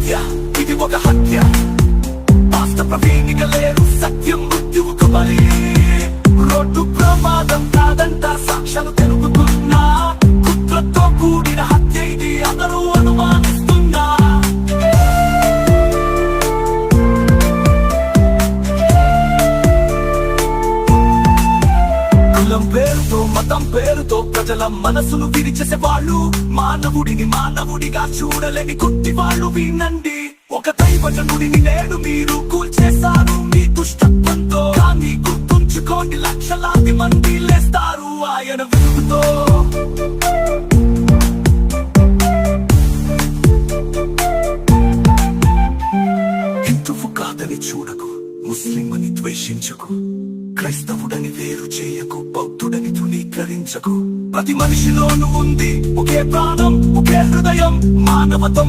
హత్య, ఇది ఒక హత్య. వాస్తవ ప్రవీణిక లేరు, సత్యం మృత్యువుకు బలి. రోడ్డు ప్రమాదం కాదంట సాక్ష్యాలు తెలుపుతున్నా, కుట్రతో కూడిన హత్య ఇది అందరూ అనుమానిస్తున్నా. కులం పేరుతో మతం పేరుతో ప్రజల మనసులు విరిచేసేవాళ్ళు, మానవుడిని మానవుడిగా చూడలేని గుడ్డి వాళ్ళు. వినండి, ఒక దైవజనుడిని నేడు మీరు కూల్చేశారు మీ దుష్టత్వంతో. కానీ గుర్తుంచుకోండి, లక్షలాది మంది లేస్తారు ఆయన వెలుగుతో. హిందువు కాదని చూడకు, ముస్లిం అని ద్వేషించకు, క్రైస్తవుడని వేరు చేయకు, బౌద్ధుడని తృణీకరించకు. ప్రతి మనిషిలోనూ ఉంది ఒకే ప్రాణం, ఒకే హృదయం, మానవతం.